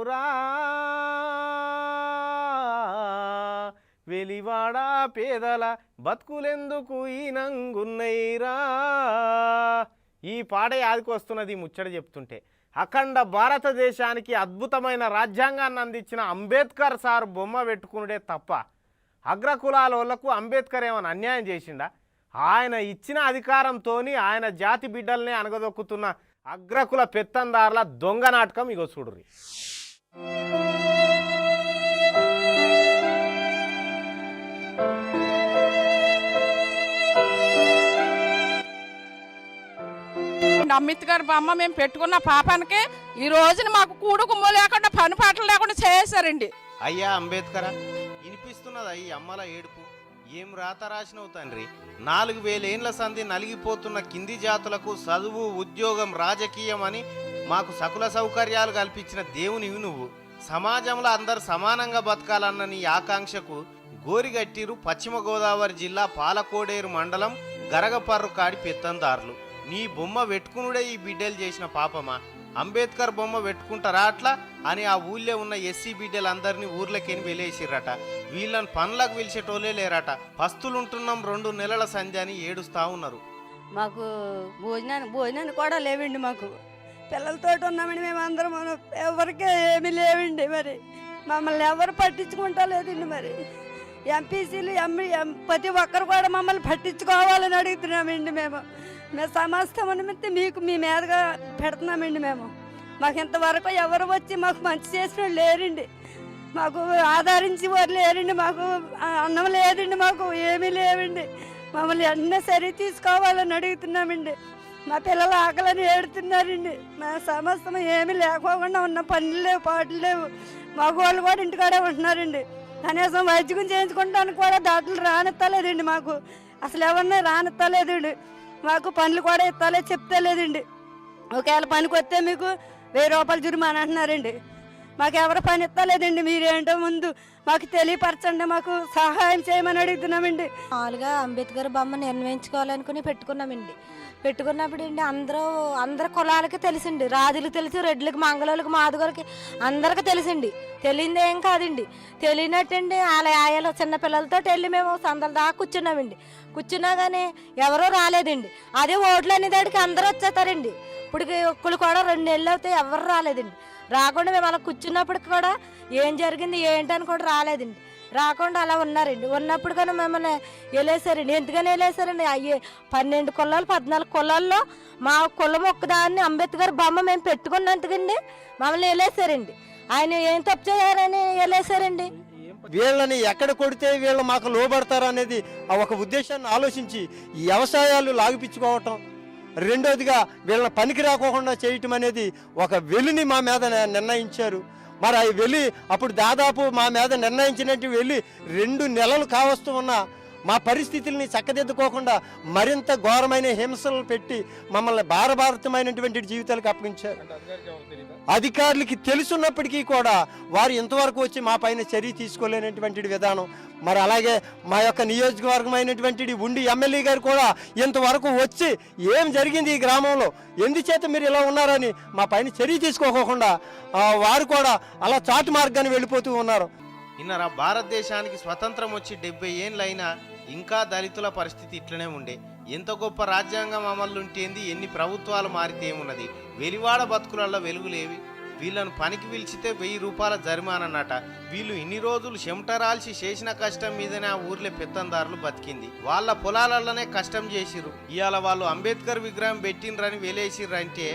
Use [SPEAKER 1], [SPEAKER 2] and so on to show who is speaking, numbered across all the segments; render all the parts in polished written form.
[SPEAKER 1] రా వెలివాడ పేదల బతుకులెందుకు ఈనంగున్నైరా. ఈ పాట యాదికి వస్తున్నది ముచ్చట చెప్తుంటే. అఖండ భారతదేశానికి అద్భుతమైన రాజ్యాంగాన్ని అందించిన అంబేద్కర్ సార్ బొమ్మ పెట్టుకునుడే తప్ప అగ్రకులాల వాళ్ళకు అంబేద్కర్ ఏమైనా అన్యాయం చేసిండా? ఆయన ఇచ్చిన అధికారంతో ఆయన జాతి బిడ్డల్ని అనగదొక్కుతున్న అగ్రకుల పెత్తందారుల దొంగ నాటకం ఇగో చూడుర్రి.
[SPEAKER 2] అంబేద్కర్ బొమ్మ మేము పెట్టుకున్న పాపానికి ఈ రోజున మాకు కూడు కుమ్మ లేకుండా పని పాటలు లేకుండా చేశారండి.
[SPEAKER 1] అయ్యా అంబేద్కర్ వినిపిస్తున్నది అయ్యి అమ్మల ఏడుపు. ఏం రాత రాసినవు తండ్రి. 4000 ఏండ్ల సంధి నలిగిపోతున్న కింది జాతులకు చదువు, ఉద్యోగం, రాజకీయం అని మాకు సకుల సౌకర్యాలు కల్పించిన దేవునివి నువ్వు. సమాజంలో అందరు సమానంగా బతకాలన్న నీ ఆకాంక్షకు గోరిగట్టిరు పశ్చిమ గోదావరి జిల్లా పాలకోడేరు మండలం గరగపర్రు కాడి పెత్తందారులు. నీ బొమ్మ పెట్టుకునుడే ఈ బిడ్డలు చేసిన పాపమా? అంబేద్కర్ బొమ్మ పెట్టుకుంటారా అట్లా అని ఆ ఊళ్ళో ఉన్న ఎస్సీ బిడ్డలందరినీ ఊర్లకేని వెలేసిర్రట. వీళ్ళని పనులకు పిలిచేటోళ్ళే లేరట. పస్తులుంటున్నాం 2 నెలల సంధ్య అని ఏడుస్తా ఉన్నారు.
[SPEAKER 3] మాకు భోజనాన్ని కూడా లేవండి. మాకు పిల్లలతో ఉన్నామండి. మేము అందరం ఎవరికి ఏమీ లేవండి. మరి మమ్మల్ని ఎవరు పట్టించుకుంటా లేదండి. మరి ఎంపీసీలు ప్రతి ఒక్కరు కూడా మమ్మల్ని పట్టించుకోవాలని అడుగుతున్నామండి. మేము సమస్తం నిమిత్తం మీకు మీ మీదగా పెడుతున్నామండి. మాకు ఇంతవరకు ఎవరు వచ్చి మాకు మంచి చేసిన లేరండి. మాకు ఆదరించి వారు లేరండి. మాకు అన్నం లేదండి. మాకు ఏమీ లేవండి. మమ్మల్ని అన్నీ సరి తీసుకోవాలని అడుగుతున్నామండి. మా పిల్లలు ఆకలని ఏడుతున్నారండి. మా సమస్తం ఏమీ లేకోకుండా ఉన్న పనులు లేవు, పాటలు లేవు. మగవాళ్ళు కూడా ఇంటికాడే ఉంటున్నారండి. కనీసం వైద్యం చేయించుకోవడానికి కూడా దాంట్లో రానిత్తలేదండి. మాకు అసలు ఎవరిని రానిత్తలేదండి. మాకు పనులు కూడా ఇస్తాలే చెప్తలేదండి. ఒకవేళ పనికి వస్తే మీకు 1000 రూపాయలు జుర్మానా అంటున్నారండి. మాకు ఎవరు పని ఇస్తలేదండి. మీరేంటో ముందు మాకు తెలియపరచండి, మాకు సహాయం చేయమని అడుగుతున్నామండి.
[SPEAKER 4] మామూలుగా అంబేద్కర్ బొమ్మ నిర్వహించుకోవాలనుకుని పెట్టుకున్నామండి. పెట్టుకున్నప్పుడు అండి అందరు కులాలకి తెలిసిండి. రాజులకు తెలుసు, రెడ్లకి, మంగళూరుకి, మాదుగోలకి అందరికి తెలిసిండి. తెలియదు ఏం కాదండి. తెలియనట్టండి ఆయాలో చిన్నపిల్లలతో వెళ్ళి మేము సందల దాకా కూర్చున్నామండి. కూర్చున్నా కానీ ఎవరూ రాలేదండి. అదే ఓట్లు అనేదానికి అందరూ వచ్చేస్తారండి. ఇప్పటికి ఒక్కళ్ళు కూడా 2 నెలలు అవుతాయి ఎవరు రాలేదండి. రాకుండా మేము అలా కూర్చున్నప్పటికి కూడా ఏం జరిగింది ఏంటని కూడా రాలేదండి. రాకుండా అలా ఉన్నారండి. ఉన్నప్పుడు కానీ మిమ్మల్ని వెళ్ళేసారండి. ఎందుకని వెళ్ళేసారండి? అయ్యే 12 కులాలు 14 కులాల్లో మా కులం ఒక్కదాన్ని అంబేద్కర్ బొమ్మ మేము పెట్టుకున్నందుకండి మమ్మల్ని వెళ్ళేసారండి. ఆయన ఏం తప్పు చేయారని వెళ్ళేసారండి.
[SPEAKER 5] వీళ్ళని ఎక్కడ కొడితే వీళ్ళు మాకు లోబడతారు అనేది ఒక ఉద్దేశాన్ని ఆలోచించి ఈ వ్యవసాయాలు లాగిపించుకోవటం, రెండోదిగా వీళ్ళని పనికి రాకోకుండా చేయటం అనేది ఒక వెలిని మా మీద నిర్ణయించారు. మరి అవి వెళ్ళి అప్పుడు దాదాపు మా మీద నిర్ణయించినట్టు వెళ్ళి 2 నెలలు కావస్తూ ఉన్న మా పరిస్థితుల్ని చక్కదిద్దుకోకుండా మరింత ఘోరమైన హింసలు పెట్టి మమ్మల్ని భారభారతమైనటువంటి జీవితాలకు అప్పగించారు. అధికారులకి తెలుసున్నప్పటికీ కూడా వారు ఇంతవరకు వచ్చి మా పైన చర్య తీసుకోలేనటువంటి విధానం. మరి అలాగే మా యొక్క నియోజకవర్గమైనటువంటి ఉండి ఎమ్మెల్యే గారు కూడా ఇంతవరకు వచ్చి ఏం జరిగింది ఈ గ్రామంలో, ఎందుచేత మీరు ఇలా ఉన్నారని మా పైన చర్య తీసుకోకుండా వారు కూడా అలా చాటు మార్గాన్ని వెళ్ళిపోతూ ఉన్నారు.
[SPEAKER 1] ఇన్నరా భారతదేశానికి స్వతంత్రం వచ్చి 70 ఏండ్లైనా ఇంకా దళితుల పరిస్థితి ఇట్లనే ఉండే. ఎంత గొప్ప రాజ్యాంగం అమలు ఉంటేంది, ఎన్ని ప్రభుత్వాలు మారితే ఏమున్నది. వెలివాడ బతుకులలో వెలుగులేవి. వీళ్ళను పనికి పిలిచితే 1000 రూపాయల జరిమానన్నట. వీళ్ళు ఇన్ని రోజులు చెమటరాల్చి చేసిన కష్టం మీదనే ఆ ఊర్లే పెత్తందారులు బతికింది. వాళ్ళ పొలాలలోనే కష్టం చేసిర్రు. ఇవాళ వాళ్ళు అంబేద్కర్ విగ్రహం పెట్టిండ్రని వెలేసిర్రంటే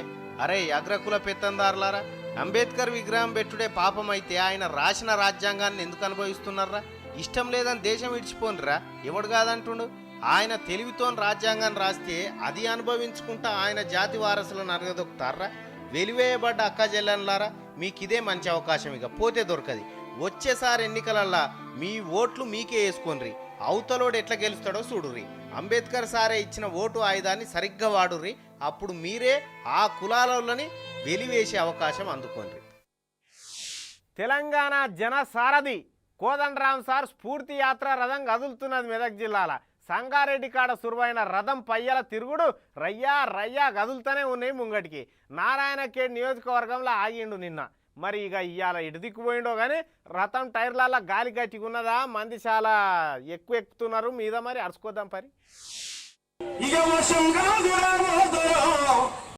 [SPEAKER 1] అరే అగ్రకుల పెత్తందారులారా, అంబేద్కర్ విగ్రహం పెట్టుడే పాపం అయితే ఆయన రాసిన రాజ్యాంగాన్ని ఎందుకు అనుభవిస్తున్నారా? ఇష్టం లేదని దేశం విడిచిపోనరా ఎవడు కాదంటుండు. ఆయన తెలివితోని రాజ్యాంగాన్ని రాస్తే అది అనుభవించుకుంటా ఆయన జాతి వారసులను అరగదొక్కుతారా? వెలివేయబడ్డ అక్క చెల్లెన్లారా, మీకు ఇదే మంచి అవకాశం. ఇక పోతే దొరకది. వచ్చేసారి ఎన్నికలల్లా మీ ఓట్లు మీకే వేసుకోండి. అవతలోడు ఎట్లా గెలుస్తాడో చూడుర్రి. అంబేద్కర్ సారే ఇచ్చిన ఓటు ఆయుధాన్ని సరిగ్గా వాడుర్రి. అప్పుడు మీరే ఆ కులాలని వెలివేసే అవకాశం అందుకోండి. తెలంగాణ జన సారథి కోదండరాం సార్ స్ఫూర్తి యాత్ర రథం కదులుతున్నది మెదక్ జిల్లాల. సంగారెడ్డి కాడ సురువైన రథం పయ్యల తిరుగుడు రయ్యా రయ్యా కదులుతూనే ఉన్నాయి ముంగటికి. నారాయణఖేడ్ నియోజకవర్గంలో ఆగిండు నిన్న. మరి ఇక ఇవాళ ఇటు దిక్కుపోయిండో కానీ రథం టైర్లలో గాలి గట్టిగా ఉన్నదా, మంది చాలా ఎక్కువ ఎక్కుతున్నారు మీద, మరి అరుచుకోద్దాం పరి.